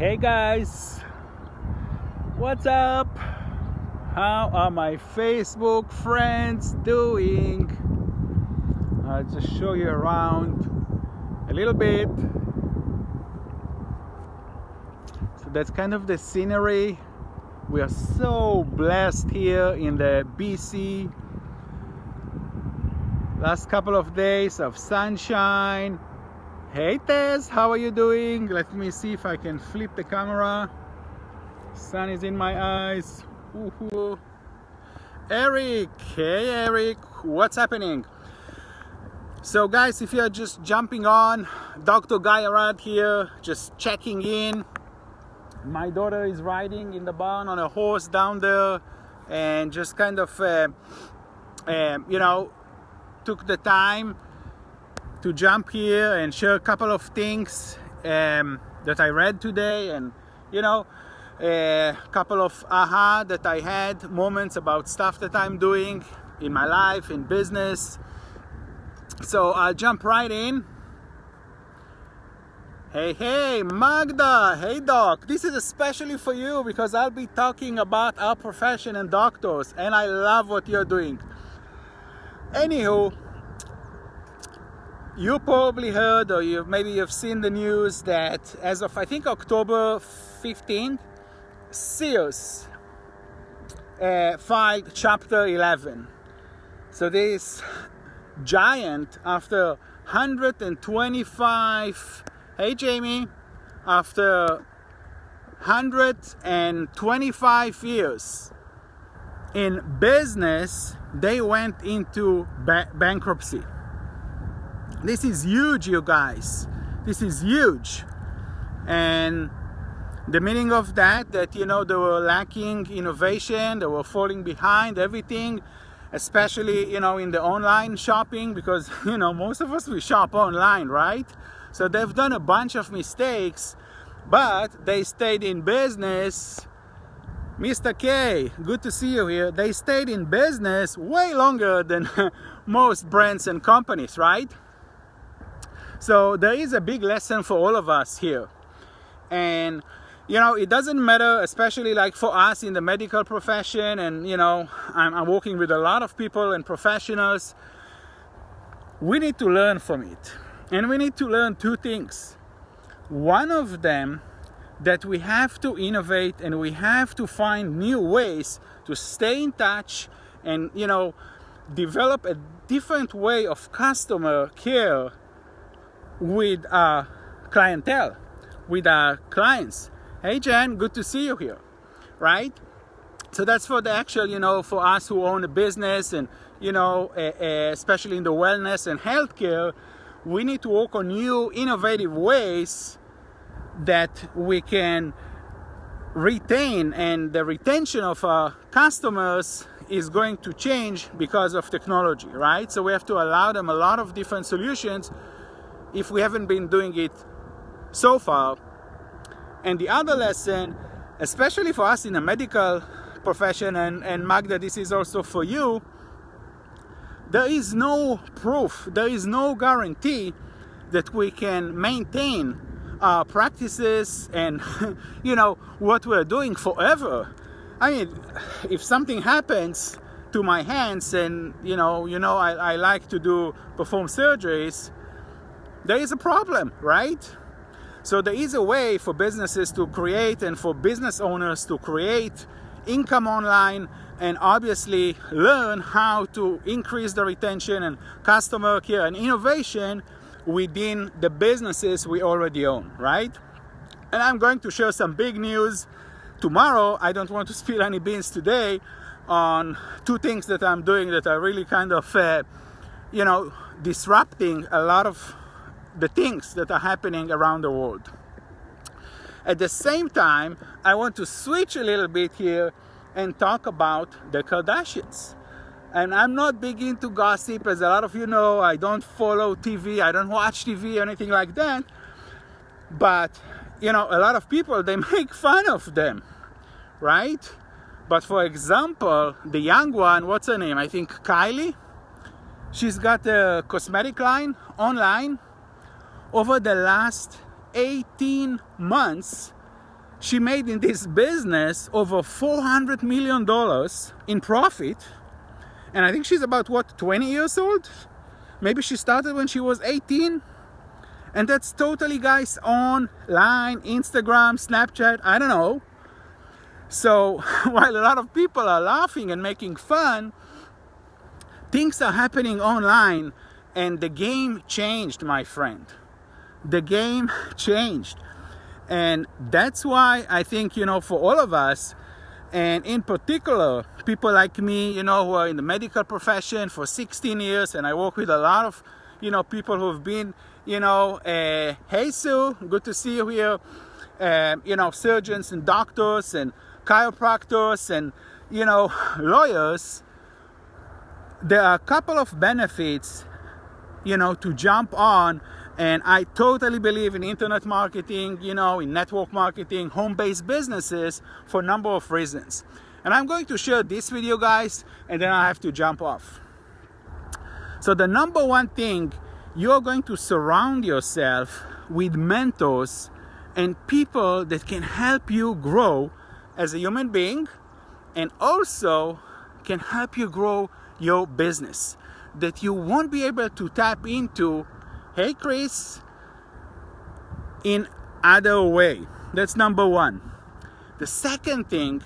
Hey guys, what's up? How are my Facebook friends doing? I'll just show you around a little bit. So that's kind of the scenery. We are so blessed here in the BC. Last couple of days of sunshine. Hey Tess, how are you doing? Let me see if I can flip the camera. Sun is in my eyes. Woohoo. Eric, hey Eric, what's happening? So guys, if you're just jumping on, Dr. Guy Arad here, just checking in. My daughter is riding in the barn on a horse down there, and just kind of, took the time to jump here and share a couple of things that I read today, and a couple of aha that I had moments about stuff that I'm doing in my life, in business. So I'll jump right in. Hey Magda, hey doc, this is especially for you because I'll be talking about our profession and doctors, and I love what you're doing. Anywho, you probably heard, or maybe you've seen the news that as of I think October 15th, Sears filed Chapter 11. So this giant, after 125, hey Jamie, after 125 years in business, they went into bankruptcy. This is huge, you guys. This is huge. And the meaning of that they were lacking innovation, they were falling behind everything, especially, in the online shopping, because, most of us, we shop online, right? So they've done a bunch of mistakes, but they stayed in business. Mr. K, good to see you here. They stayed in business way longer than most brands and companies, right? So there is a big lesson for all of us here. And, it doesn't matter, especially like for us in the medical profession, and, I'm working with a lot of people and professionals. We need to learn from it. And we need to learn two things. One of them, that we have to innovate and we have to find new ways to stay in touch and, develop a different way of customer care with our clientele, with our clients. Hey Jen, good to see you here, right? So that's for the actual, for us who own a business and, especially in the wellness and healthcare, we need to work on new innovative ways that we can retain, and the retention of our customers is going to change because of technology, right? So we have to allow them a lot of different solutions if we haven't been doing it so far. And the other lesson, especially for us in the medical profession, and Magda, this is also for you, there is no proof, there is no guarantee that we can maintain our practices and what we're doing forever. I mean, if something happens to my hands, and I like to perform surgeries, there is a problem, right? So there is a way for businesses to create, and for business owners to create income online, and obviously learn how to increase the retention and customer care and innovation within the businesses we already own, right? And I'm going to share some big news tomorrow. I don't want to spill any beans today on two things that I'm doing that are really kind of, disrupting a lot of the things that are happening around the world. At the same time, I want to switch a little bit here and talk about the Kardashians. And I'm not big into gossip, as a lot of you know. I don't follow TV, I don't watch TV or anything like that. But, a lot of people, they make fun of them, right? But for example, the young one, what's her name? I think Kylie. She's got a cosmetic line online. Over the last 18 months, She made in this business over $400 million in profit. And I think she's about, what, 20 years old? Maybe she started when she was 18. And that's totally, guys, online, Instagram, Snapchat, I don't know. So while a lot of people are laughing and making fun, things are happening online, and the game changed, my friend. The game changed. And that's why I think, for all of us, and in particular, people like me, who are in the medical profession for 16 years, and I work with a lot of, people who've been, hey Sue, good to see you here, surgeons and doctors and chiropractors and, lawyers. There are a couple of benefits, to jump on. And I totally believe in internet marketing, in network marketing, home-based businesses for a number of reasons. And I'm going to share this video, guys, and then I have to jump off. So the number one thing, you're going to surround yourself with mentors and people that can help you grow as a human being, and also can help you grow your business that you won't be able to tap into, hey Chris, in other way. That's number one. The second thing,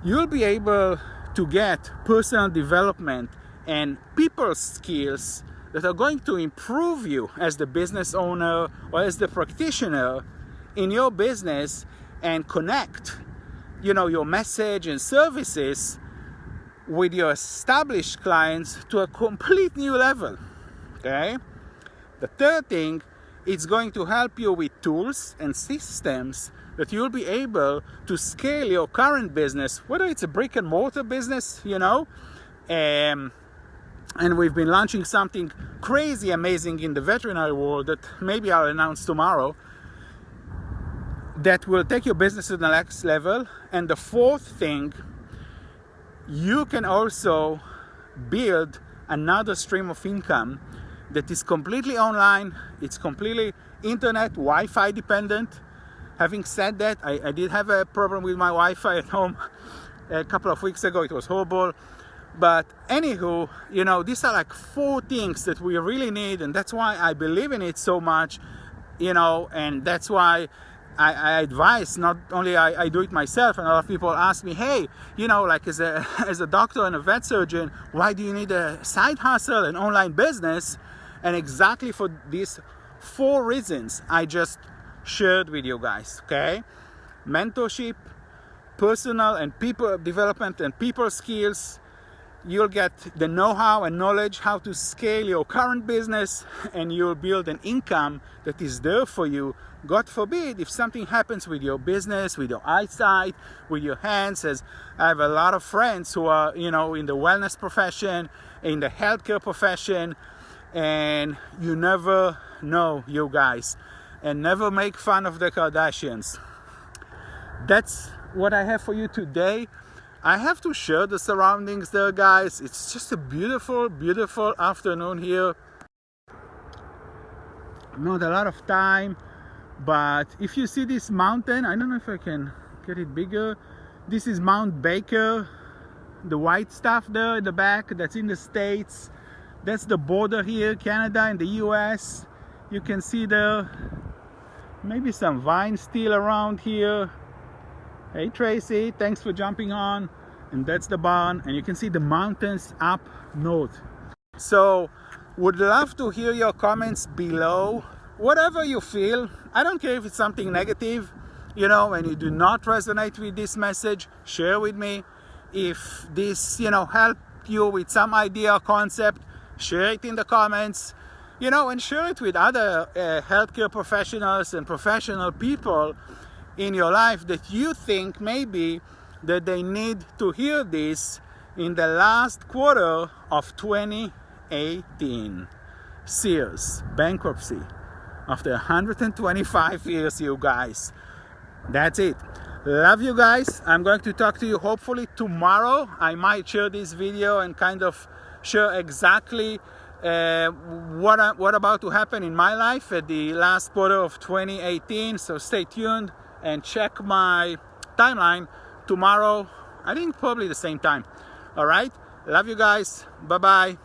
you'll be able to get personal development and people skills that are going to improve you as the business owner or as the practitioner in your business, and connect, your message and services with your established clients to a complete new level. Okay? The third thing, it's going to help you with tools and systems that you'll be able to scale your current business, whether it's a brick and mortar business, and we've been launching something crazy amazing in the veterinary world that maybe I'll announce tomorrow, that will take your business to the next level. And the fourth thing, you can also build another stream of income that is completely online. It's completely internet, Wi-Fi dependent. Having said that, I did have a problem with my Wi-Fi at home a couple of weeks ago. It was horrible. But anywho, these are like four things that we really need, and that's why I believe in it so much, and that's why I advise, not only I do it myself, and a lot of people ask me, hey, like as a doctor and a vet surgeon, why do you need a side hustle, an online business? And exactly for these four reasons I just shared with you guys, okay? Mentorship, personal and people development and people skills. You'll get the know-how and knowledge how to scale your current business, and you'll build an income that is there for you. God forbid if something happens with your business, with your eyesight, with your hands. As I have a lot of friends who are, in the wellness profession, in the healthcare profession, and you never know, you guys. And never make fun of the Kardashians. That's what I have for you today. I have to share the surroundings there, guys. It's just a beautiful, beautiful afternoon here. Not a lot of time, but if you see this mountain, I don't know if I can get it bigger. This is Mount Baker, the white stuff there in the back, that's in the States. That's the border here, Canada and the US. You can see there, maybe some vines still around here. Hey Tracy, thanks for jumping on. And that's the barn, and you can see the mountains up north. So would love to hear your comments below. Whatever you feel, I don't care if it's something negative, and you do not resonate with this message, share with me. If this, helped you with some idea or concept, share it in the comments, and share it with other healthcare professionals and professional people in your life that you think maybe that they need to hear this in the last quarter of 2018. Sears, bankruptcy. After 125 years, you guys. That's it. Love you guys. I'm going to talk to you hopefully tomorrow. I might share this video and kind of share exactly what about to happen in my life at the last quarter of 2018. So stay tuned. and check my timeline tomorrow. I think probably the same time. All right, love you guys. Bye bye.